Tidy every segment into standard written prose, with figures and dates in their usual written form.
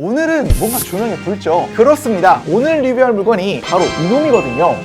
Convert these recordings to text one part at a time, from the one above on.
오늘은 뭔가 조명이 붉죠? 그렇습니다. 오늘 리뷰할 물건이 바로 이놈이거든요.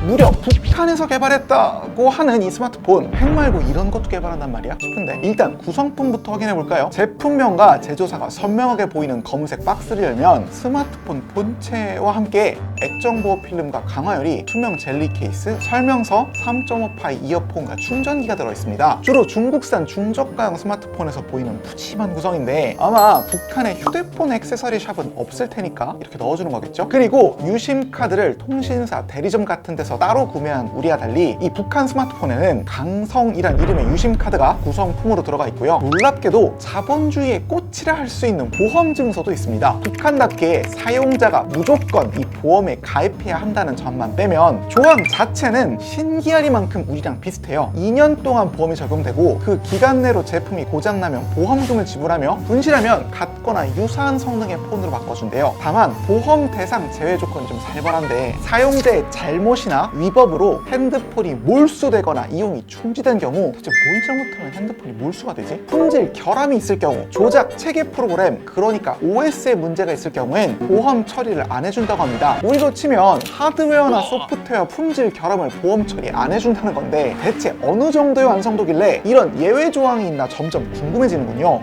무려 북한에서 개발했다고 하는 이 스마트폰, 핵 말고 이런 것도 개발한단 말이야 싶은데, 일단 구성품부터 확인해볼까요? 제품명과 제조사가 선명하게 보이는 검은색 박스를 열면 스마트폰 본체와 함께 액정보호 필름과 강화열이, 투명 젤리 케이스, 설명서, 3.5파이 이어폰과 충전기가 들어있습니다. 주로 중국산 중저가형 스마트폰에서 보이는 푸짐한 구성인데, 아마 북한의 휴대폰 액세서리 샵은 없을 테니까 이렇게 넣어주는 거겠죠? 그리고 유심 카드를 통신사, 대리점 같은 데서 따로 구매한 우리와 달리 이 북한 스마트폰에는 강성이란 이름의 유심 카드가 구성품으로 들어가 있고요. 놀랍게도 자본주의의 꽃이라 할 수 있는 보험 증서도 있습니다. 북한답게 사용자가 무조건 이 보험에 가입해야 한다는 점만 빼면 조항 자체는 신기하리만큼 우리랑 비슷해요. 2년 동안 보험이 적용되고 그 기간 내로 제품이 고장나면 보험금을 지불하며 분실하면 같거나 유사한 성능의 폰으로 바꿔준대요. 다만 보험 대상 제외 조건이 좀 살벌한데, 사용자의 잘못이나 위법으로 핸드폰이 몰수되거나 이용이 중지된 경우, 대체 뭘 잘못하면 핸드폰이 몰수가 되지? 품질 결함이 있을 경우, 조작 체계 프로그램, 그러니까 OS에 문제가 있을 경우엔 보험 처리를 안 해준다고 합니다. 우리로 치면 하드웨어나 소프트웨어 품질 결함을 보험 처리 안 해준다는 건데, 대체 어느 정도의 완성도길래 이런 예외 조항이 있나 점점 궁금해지는군요.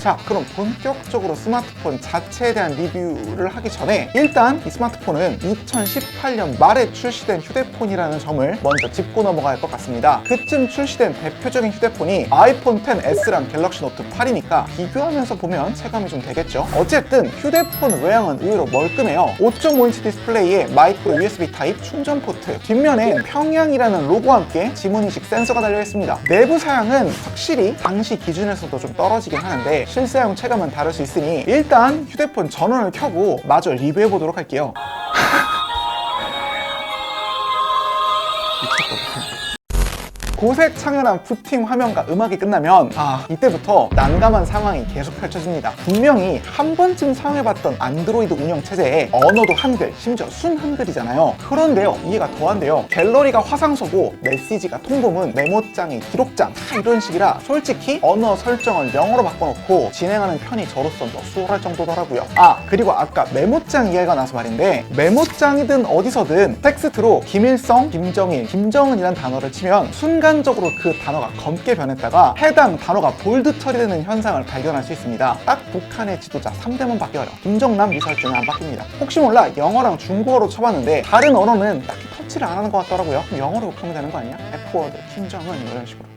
자, 그럼 본격적으로 스마트폰 자체에 대한 리뷰를 하기 전에 일단 이 스마트폰은 2018년 말에 출시된 휴대폰이라는 점을 먼저 짚고 넘어가야 할 것 같습니다. 그쯤 출시된 대표적인 휴대폰이 아이폰 XS랑 갤럭시 노트 8이니까 비교하면서 보면 체감이 좀 되겠죠? 어쨌든 휴대폰 외형은 의외로 멀끔해요. 5.5인치 디스플레이에 마이크로 USB 타입 충전 포트, 뒷면엔 평양이라는 로고와 함께 지문인식 센서가 달려있습니다. 내부 사양은 확실히 당시 기준에서도 좀 떨어지긴 하는데 실사용 체감은 다를 수 있으니 일단 휴대폰 전원을 켜고 마저 리뷰해보도록 할게요. 미쳤다. 고색 창연한 부팅 화면과 음악이 끝나면 이때부터 난감한 상황이 계속 펼쳐집니다. 분명히 한 번쯤 사용해봤던 안드로이드 운영체제에 언어도 한글, 심지어 순 한글이잖아요. 그런데요, 이해가 더한데요. 갤러리가 화상서고 메시지가 통보문, 메모장이 기록장, 다 이런 식이라 솔직히 언어 설정을 영어로 바꿔놓고 진행하는 편이 저로선 더 수월할 정도더라고요. 그리고 아까 메모장 이야기가 나서 말인데, 메모장이든 어디서든 텍스트로 김일성, 김정일, 김정은이란 단어를 치면 순간적으로 그 단어가 검게 변했다가 해당 단어가 볼드 처리되는 현상을 발견할 수 있습니다. 딱 북한의 지도자 3대만 바뀌어요. 김정남, 리설주는 안 바뀝니다. 혹시 몰라 영어랑 중국어로 쳐봤는데 다른 언어는 딱히 터치를 안 하는 것 같더라고요. 그럼 영어로 하면 되는 거 아니야? F워드, 김정은 이런 식으로.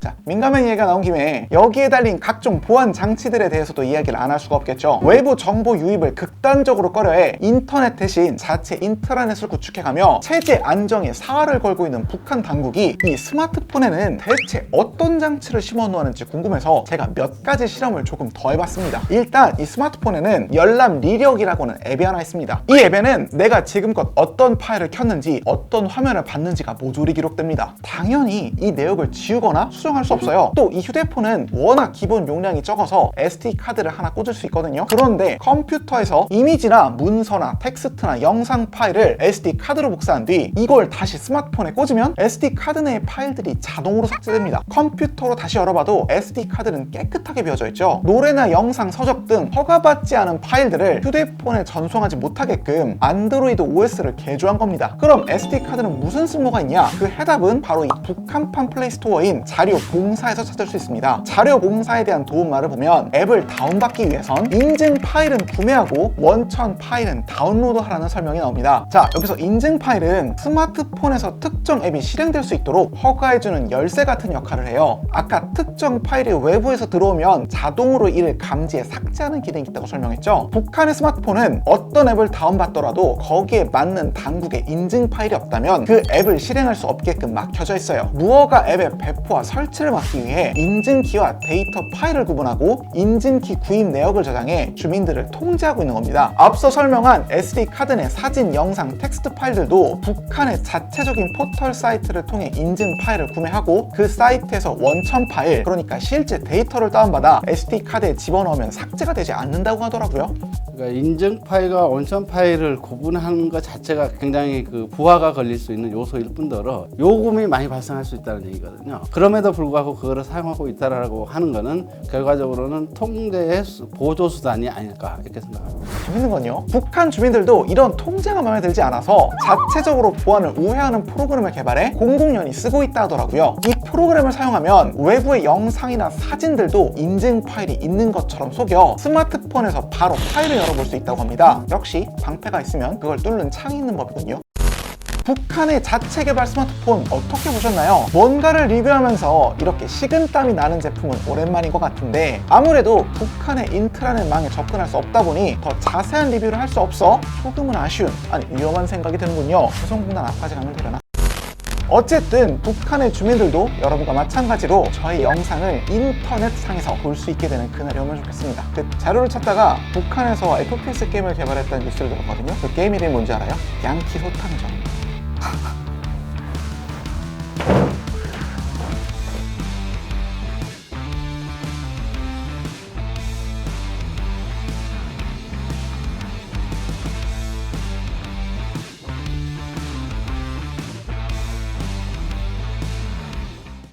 자, 민감한 얘기가 나온 김에 여기에 달린 각종 보안 장치들에 대해서도 이야기를 안 할 수가 없겠죠. 외부 정보 유입을 극단적으로 꺼려해 인터넷 대신 자체 인트라넷을 구축해가며 체제 안정에 사활을 걸고 있는 북한 당국이 이 스마트폰에는 대체 어떤 장치를 심어 놓았는지 궁금해서 제가 몇 가지 실험을 조금 더 해봤습니다. 일단 이 스마트폰에는 열람 리력이라고는 앱이 하나 있습니다. 이 앱에는 내가 지금껏 어떤 파일을 켰는지, 어떤 화면을 봤는지가 모조리 기록됩니다. 당연히 이 내역을 지우거나 수정할 수 없어요. 또 이 휴대폰은 워낙 기본 용량이 적어서 SD 카드를 하나 꽂을 수 있거든요. 그런데 컴퓨터에서 이미지나 문서나 텍스트나 영상 파일을 SD 카드로 복사한 뒤 이걸 다시 스마트폰에 꽂으면 SD 카드 내의 파일들이 자동으로 삭제됩니다. 컴퓨터로 다시 열어봐도 SD 카드는 깨끗하게 비워져 있죠. 노래나 영상, 서적 등 허가받지 않은 파일들을 휴대폰에 전송하지 못하게끔 안드로이드 OS를 개조한 겁니다. 그럼 SD 카드는 무슨 쓸모가 있냐? 그 해답은 바로 이 북한판 플레이스토어인 자료 봉사에서 찾을 수 있습니다. 자료 봉사에 대한 도움말을 보면 앱을 다운받기 위해선 인증 파일은 구매하고 원천 파일은 다운로드하라는 설명이 나옵니다. 자, 여기서 인증 파일은 스마트폰에서 특정 앱이 실행될 수 있도록 허가해주는 열쇠 같은 역할을 해요. 아까 특정 파일이 외부에서 들어오면 자동으로 이를 감지해 삭제하는 기능이 있다고 설명했죠. 북한의 스마트폰은 어떤 앱을 다운받더라도 거기에 맞는 당국의 인증 파일이 없다면 그 앱을 실행할 수 없게끔 막혀져 있어요. 무허가 앱의 배포와 설치를 막기 위해 인증키와 데이터 파일을 구분하고 인증키 구입 내역을 저장해 주민들을 통제하고 있는 겁니다. 앞서 설명한 SD 카드 내 사진, 영상, 텍스트 파일들도 북한의 자체적인 포털 사이트를 통해 인증 파일을 구매하고 그 사이트에서 원천 파일, 그러니까 실제 데이터를 다운받아 SD 카드에 집어넣으면 삭제가 되지 않는다고 하더라고요. 그러니까 인증 파일과 원천 파일을 구분하는 것 자체가 굉장히 그 부하가 걸릴 수 있는 요소일 뿐더러 요금이 많이 발생할 수 있다는 얘기거든요. 그럼에도 불구하고 그거를 사용하고 있다라고 하는 거는 결과적으로는 통제의 보조 수단이 아닐까 이렇게 생각합니다. 재밌는 건요, 북한 주민들도 이런 통제가 마음에 들지 않아서 자체적으로 보안을 우회하는 프로그램을 개발해 공공연히 쓰고 있다 하더라고요. 이 프로그램을 사용하면 외부의 영상이나 사진들도 인증 파일이 있는 것처럼 속여 스마트폰에서 바로 파일을 열어볼 수 있다고 합니다. 역시 방패가 있으면 그걸 뚫는 창이 있는 법이군요. 북한의 자체 개발 스마트폰 어떻게 보셨나요? 뭔가를 리뷰하면서 이렇게 식은땀이 나는 제품은 오랜만인 것 같은데, 아무래도 북한의 인트라넷 망에 접근할 수 없다 보니 더 자세한 리뷰를 할 수 없어 조금은 아쉬운, 아니 위험한 생각이 드는군요. 조선공단 앞까지 가면 되려나? 어쨌든 북한의 주민들도 여러분과 마찬가지로 저희 영상을 인터넷상에서 볼 수 있게 되는 그날이 오면 좋겠습니다. 그 자료를 찾다가 북한에서 FPS 게임을 개발했다는 뉴스를 들었거든요. 그 게임 이름이 뭔지 알아요? 양키 소탕전.